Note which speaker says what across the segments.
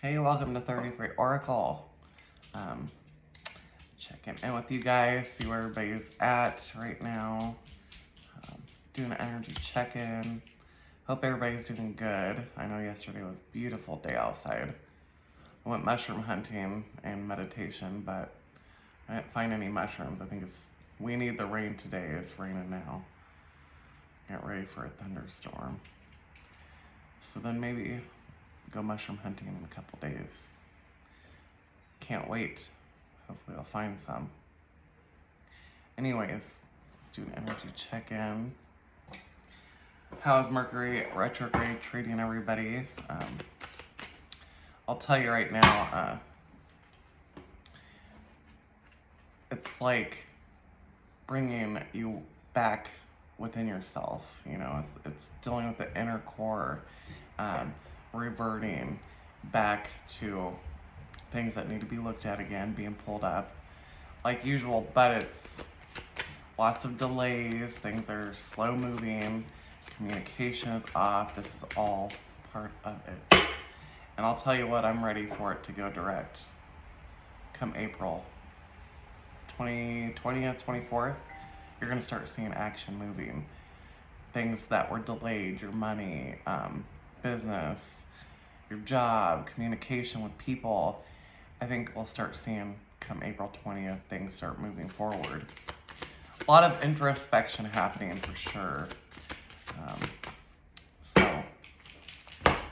Speaker 1: Hey, welcome to 33 Oracle. Checking in with you guys, see where everybody's at right now. Doing an energy check-in. Hope everybody's doing good. I know yesterday was a beautiful day outside. I went mushroom hunting and meditation, but I didn't find any mushrooms. I think we need the rain today. It's raining now. Get ready for a thunderstorm. So then maybe go mushroom hunting in a couple days. Can't wait. Hopefully I'll find some. Anyways, let's do an energy check-in. How's Mercury retrograde treating everybody? I'll tell you right now, it's like bringing you back within yourself. You know, it's dealing with the inner core, reverting back to things that need to be looked at again, being pulled up like usual, but it's lots of delays, things are slow moving, communication is off. This is all part of it. And I'll tell you what, I'm ready for it to go direct. Come April 20th, 24th, you're gonna start seeing action moving. Things that were delayed, your money, business, your job, communication with people. I think we'll start seeing come April 20th, things start moving forward. A lot of introspection happening for sure. So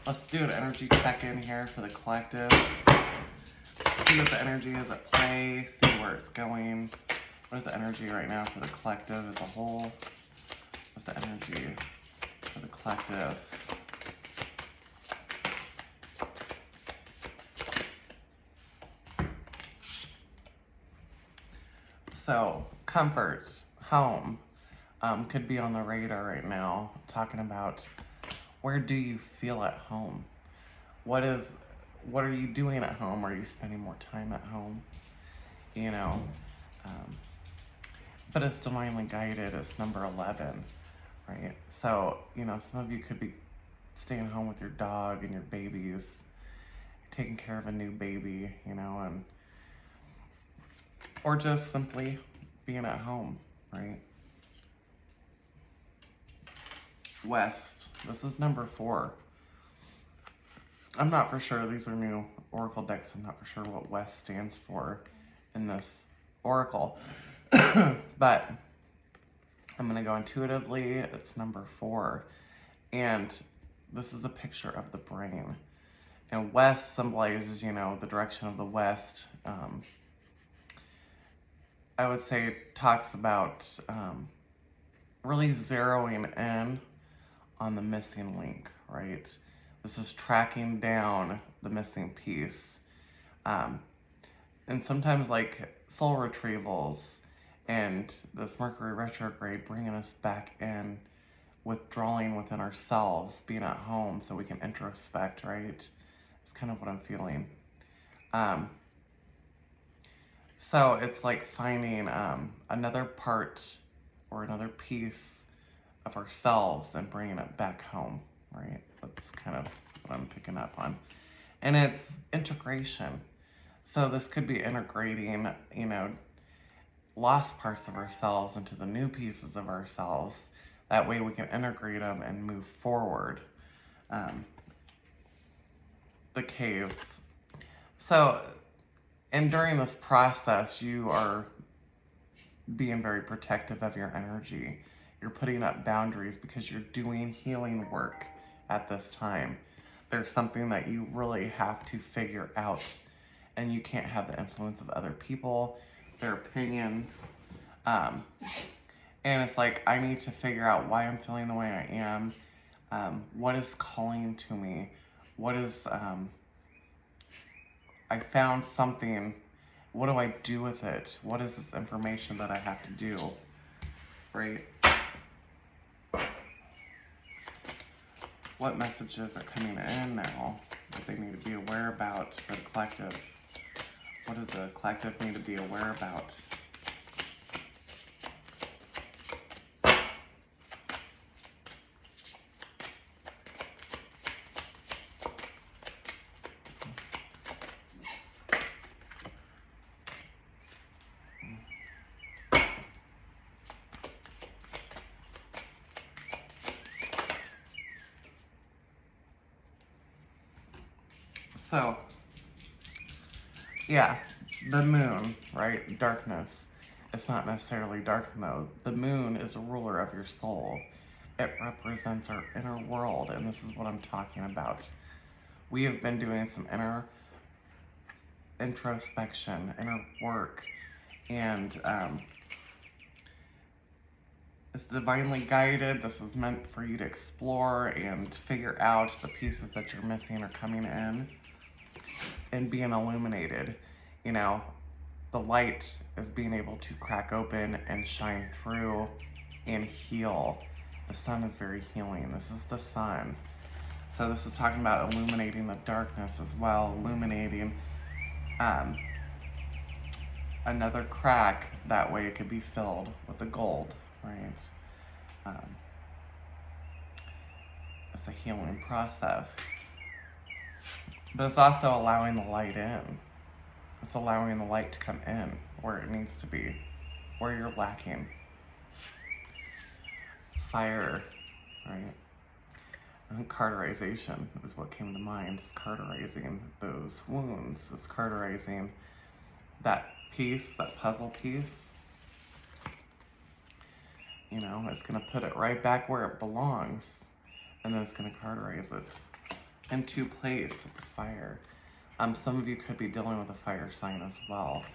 Speaker 1: let's do an energy check-in here for the collective. See what the energy is at play, see where it's going. What is the energy right now for the collective as a whole? What's the energy for the collective? So, comforts, home, could be on the radar right now. Talking about where do you feel at home? What are you doing at home? Are you spending more time at home? You know, but it's divinely guided. It's number 11, right? So, you know, some of you could be staying home with your dog and your babies, taking care of a new baby, you know, or just simply being at home, right? West, this is number 4. I'm not for sure, these are new Oracle decks, I'm not for sure what West stands for in this Oracle, but I'm gonna go intuitively, it's number 4, and this is a picture of the brain, and West symbolizes, you know, the direction of the West. I would say it talks about really zeroing in on the missing link, right? This is tracking down the missing piece. And sometimes like soul retrievals and this Mercury retrograde bringing us back in, withdrawing within ourselves, being at home so we can introspect, right? It's kind of what I'm feeling. So it's like finding another part or another piece of ourselves and bringing it back home, right? That's kind of what I'm picking up on. And it's integration. So this could be integrating, you know, lost parts of ourselves into the new pieces of ourselves. That way we can integrate them and move forward. The cave. So, and during this process, you are being very protective of your energy. You're putting up boundaries because you're doing healing work at this time. There's something that you really have to figure out, and you can't have the influence of other people, their opinions. And it's like, I need to figure out why I'm feeling the way I am. What is calling to me? What is, I found something. What do I do with it? What is this information that I have to do, right? What messages are coming in now that they need to be aware about for the collective? What does the collective need to be aware about? So, yeah, the moon, right? Darkness. It's not necessarily dark though. The moon is a ruler of your soul. It represents our inner world, and this is what I'm talking about. We have been doing some inner introspection, inner work, and it's divinely guided. This is meant for you to explore and figure out the pieces that you're missing or coming in and being illuminated. You know, the light is being able to crack open and shine through and heal. The sun is very healing. This is the sun. So this is talking about illuminating the darkness as well, illuminating another crack. That way it could be filled with the gold, right? It's a healing process. But it's also allowing the light in. It's allowing the light to come in where it needs to be, where you're lacking. Fire, right? And cauterization is what came to mind. It's cauterizing those wounds. It's cauterizing that piece, that puzzle piece. You know, it's going to put it right back where it belongs. And then it's going to cauterize it into place with the fire. Some of you could be dealing with a fire sign as well.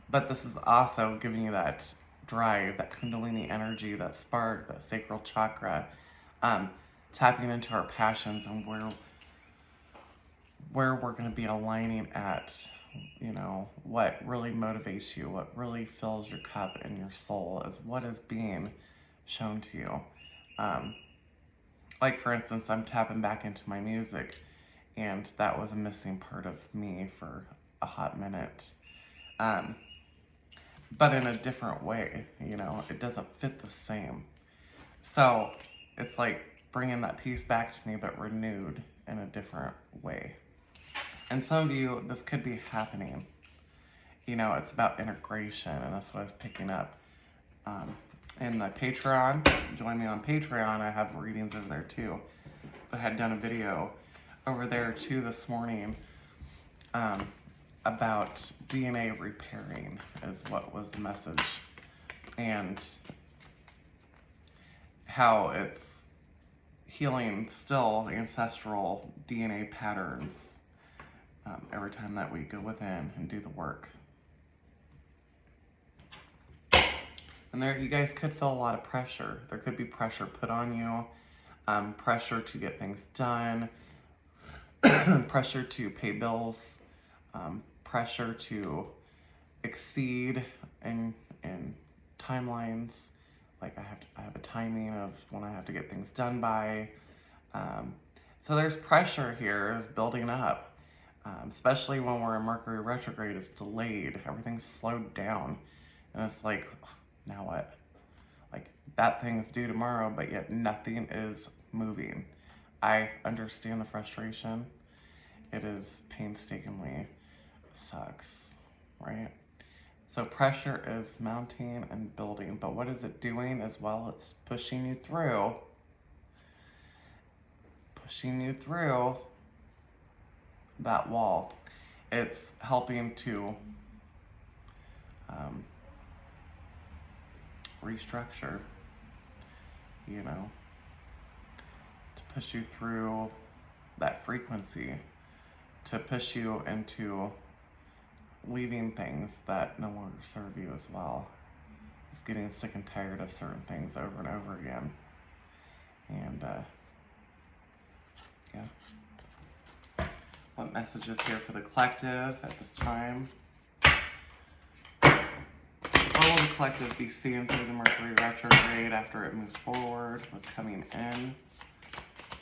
Speaker 1: But this is also giving you that drive, that kundalini energy, that spark, that sacral chakra, tapping into our passions and where we're going to be aligning at, you know, what really motivates you, what really fills your cup and your soul is what is being shown to you. Like for instance, I'm tapping back into my music, and that was a missing part of me for a hot minute. But in a different way, you know, it doesn't fit the same. So it's like bringing that piece back to me, but renewed in a different way. And some of you, this could be happening. You know, it's about integration, and that's what I was picking up. In the Patreon, join me on Patreon, I have readings over there too. But I had done a video over there too this morning about DNA repairing is what was the message. And how it's healing still ancestral DNA patterns every time that we go within and do the work. And there, you guys could feel a lot of pressure. There could be pressure put on you, pressure to get things done, pressure to pay bills, pressure to exceed in timelines. Like I have a timing of when I have to get things done by. So there's pressure here is building up, especially when we're in Mercury retrograde. It's delayed. Everything's slowed down, and it's like, now what? Like that thing's due tomorrow, but yet nothing is moving. I understand the frustration. It is painstakingly sucks, right? So pressure is mounting and building, but what is it doing as well? It's pushing you through that wall. It's helping to restructure, you know, to push you through that frequency, to push you into leaving things that no longer serve you as well. It's getting sick and tired of certain things over and over again. And yeah. What message is here for the collective at this time? What will the collective be seeing through the Mercury retrograde after it moves forward? What's coming in?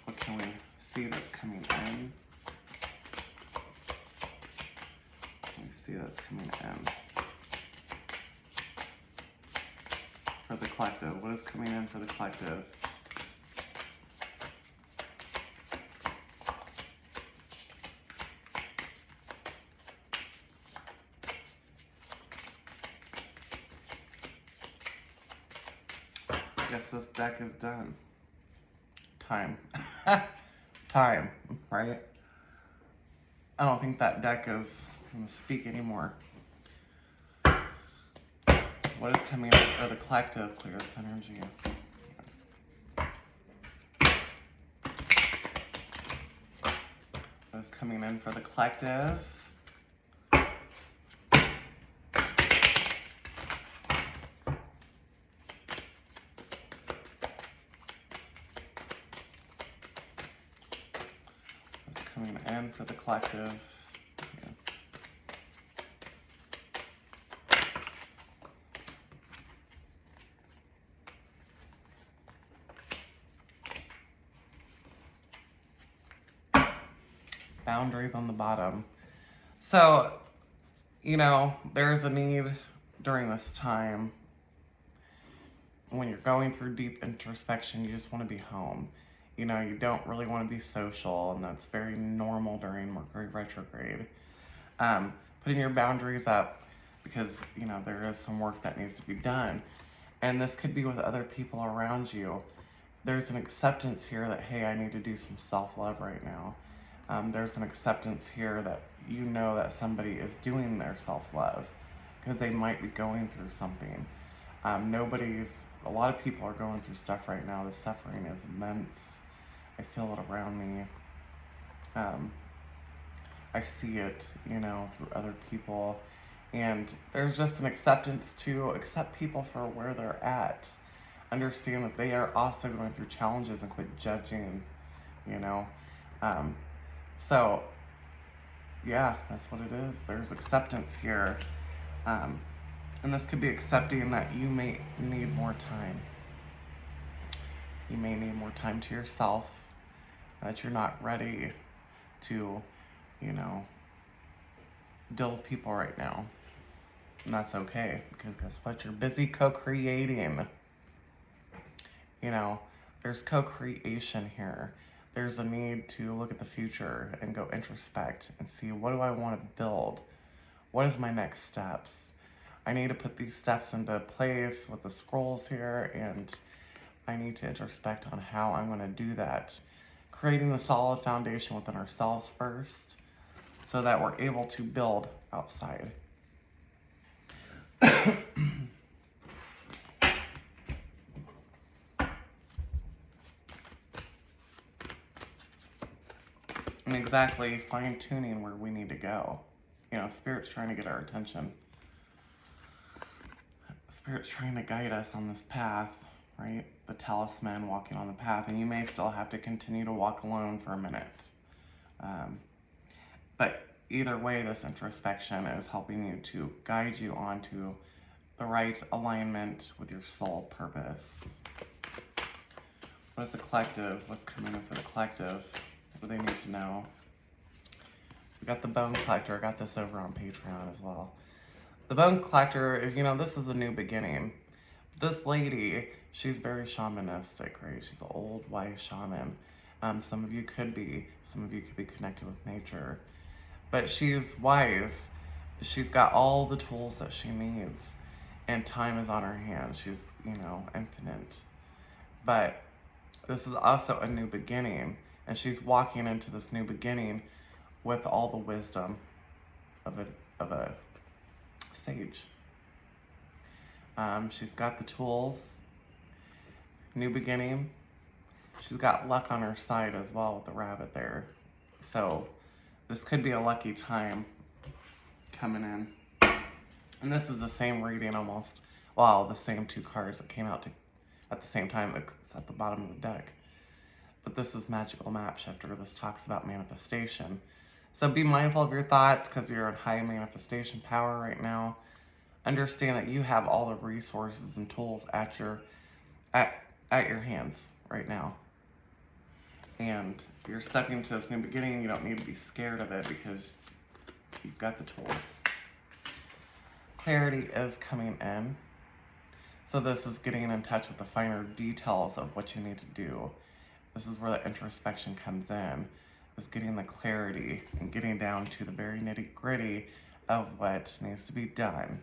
Speaker 1: What can we see that's coming in? See that's coming in for the collective. What is coming in for the collective? I guess this deck is done. Time. Time, right? I don't think that deck is going to speak anymore. What is coming up for the collective? Clear this energy. What is coming in for the collective? What's coming in for the collective? Boundaries on the bottom. So, you know, there's a need during this time when you're going through deep introspection, you just want to be home. You know, you don't really want to be social, and that's very normal during Mercury retrograde. Putting your boundaries up because, you know, there is some work that needs to be done. And this could be with other people around you. There's an acceptance here that, hey, I need to do some self-love right now. There's an acceptance here that you know that somebody is doing their self-love because they might be going through something. A lot of people are going through stuff right now. The suffering is immense. I feel it around me. I see it, you know, through other people. And there's just an acceptance to accept people for where they're at. Understand that they are also going through challenges and quit judging, you know. So, yeah, that's what it is. There's acceptance here. And this could be accepting that you may need more time. You may need more time to yourself, that you're not ready to, you know, deal with people right now. And that's okay, because guess what? You're busy co-creating. You know, there's co-creation here. There's a need to look at the future and go introspect and see, what do I want to build? What is my next steps? I need to put these steps into place with the scrolls here, and I need to introspect on how I'm going to do that. Creating the solid foundation within ourselves first, so that we're able to build outside. And exactly fine-tuning where we need to go. You know, Spirit's trying to get our attention. Spirit's trying to guide us on this path, right? The talisman walking on the path, and you may still have to continue to walk alone for a minute. But either way, this introspection is helping you to guide you onto the right alignment with your soul purpose. What is the collective? What's coming in for the collective? What do they need to know? We got the Bone Collector. I got this over on Patreon as well. The Bone Collector is, you know, this is a new beginning. This lady, she's very shamanistic, right? She's an old wise shaman. Some of you could be connected with nature. But she's wise. She's got all the tools that she needs. And time is on her hands. She's, you know, infinite. But this is also a new beginning. And she's walking into this new beginning with all the wisdom of a sage. She's got the tools. New beginning. She's got luck on her side as well with the rabbit there. So this could be a lucky time coming in. And this is the same reading almost. Well, the same two cards that came out at the same time. It's at the bottom of the deck. But this is Magical Map Shifter. This talks about manifestation. So be mindful of your thoughts because you're in high manifestation power right now. Understand that you have all the resources and tools at your hands right now. And if you're stepping into this new beginning, you don't need to be scared of it because you've got the tools. Clarity is coming in. So this is getting in touch with the finer details of what you need to do. This is where the introspection comes in. Is getting the clarity and getting down to the very nitty-gritty of what needs to be done.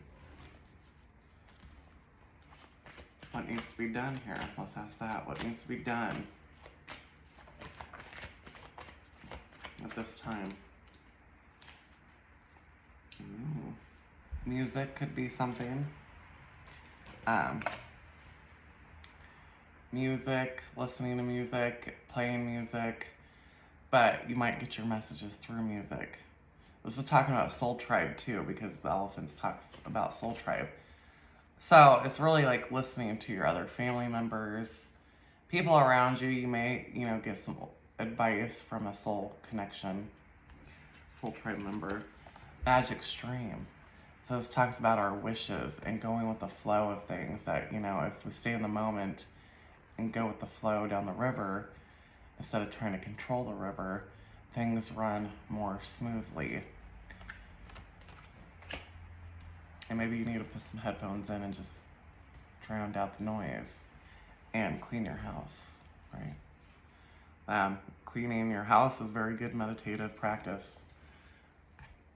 Speaker 1: What needs to be done here? Let's ask that. What needs to be done at this time? Music could be something. Music, listening to music, playing music, but you might get your messages through music. This is talking about soul tribe too, because the elephants talks about soul tribe. So it's really like listening to your other family members, people around you. You may, get some advice from a soul connection, soul tribe member. Magic stream. So this talks about our wishes and going with the flow of things, that, if we stay in the moment and go with the flow down the river, instead of trying to control the river, things run more smoothly. And maybe you need to put some headphones in and just drown out the noise and clean your house, right? Cleaning your house is very good meditative practice.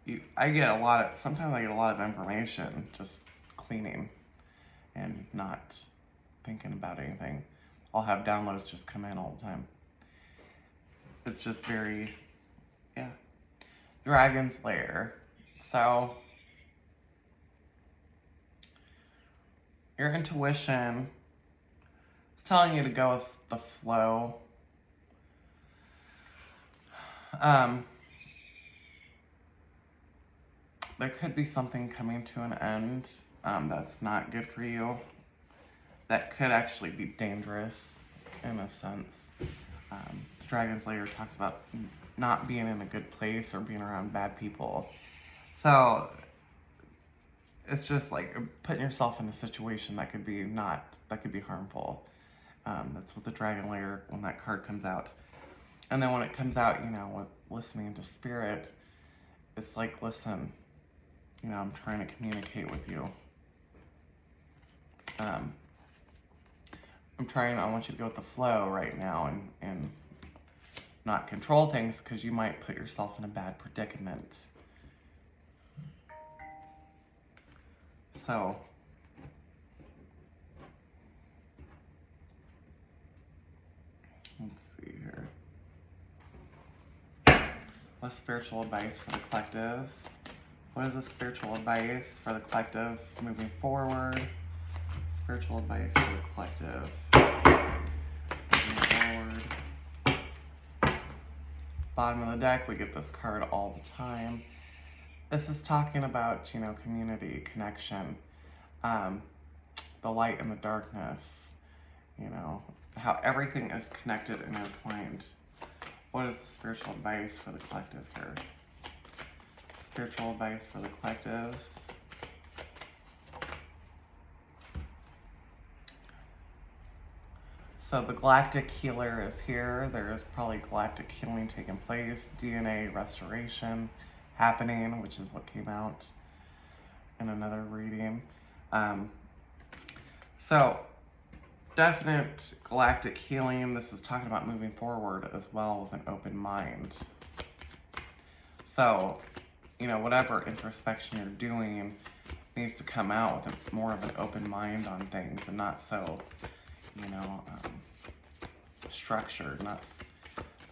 Speaker 1: Sometimes I get a lot of information just cleaning and not thinking about anything. I'll have downloads just come in all the time. It's just very, Dragon's Lair. So, your intuition is telling you to go with the flow. There could be something coming to an end that's not good for you. That could actually be dangerous in a sense. Dragon's Lair talks about not being in a good place or being around bad people. So it's just like putting yourself in a situation that could be harmful. That's what the Dragon Lair, when that card comes out. And then when it comes out, with listening to spirit, it's like, listen, I'm trying to communicate with you. I want you to go with the flow right now and not control things, because you might put yourself in a bad predicament. So, let's see here. What's spiritual advice for the collective? What is the spiritual advice for the collective moving forward? Spiritual advice for the collective moving forward. Bottom of the deck, we get this card all the time. This is talking about, community, connection, the light and the darkness, how everything is connected and intertwined. What is the spiritual advice for the collective here? Spiritual advice for the collective. So the galactic healer is here. There is probably galactic healing taking place, DNA restoration happening, which is what came out in another reading. So definite galactic healing. This is talking about moving forward as well with an open mind. So, whatever introspection you're doing needs to come out with more of an open mind on things, and not so, structured,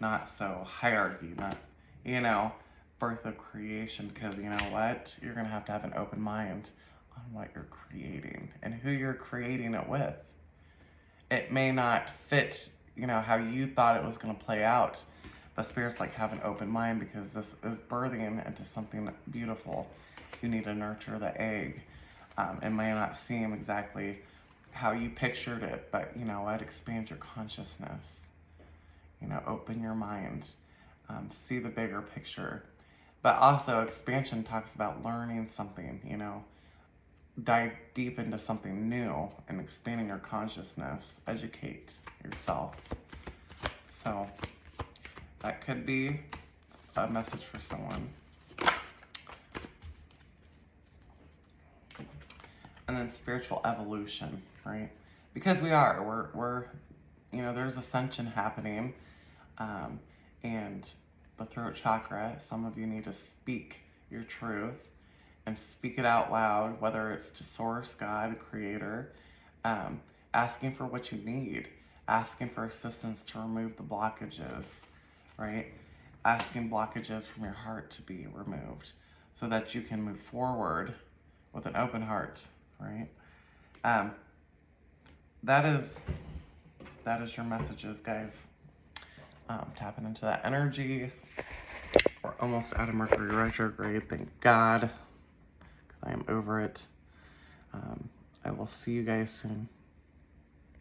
Speaker 1: not so hierarchy, not, birth of creation, because you know what? You're going to have an open mind on what you're creating and who you're creating it with. It may not fit, how you thought it was going to play out, but Spirit's like, have an open mind, because this is birthing into something beautiful. You need to nurture the egg. It may not seem exactly how you pictured it, but you know what? Expand your consciousness. Open your mind. See the bigger picture. But also, expansion talks about learning something, dive deep into something new and expanding your consciousness. Educate yourself. So that could be a message for someone. And then spiritual evolution, right? Because we're there's ascension happening. And the throat chakra, some of you need to speak your truth and speak it out loud, whether it's to Source, God, Creator, asking for what you need, asking for assistance to remove the blockages, right? Asking blockages from your heart to be removed so that you can move forward with an open heart, right? That is your messages, guys. Tapping into that energy. We're almost out of Mercury retrograde, thank God, because I am over it. I will see you guys soon.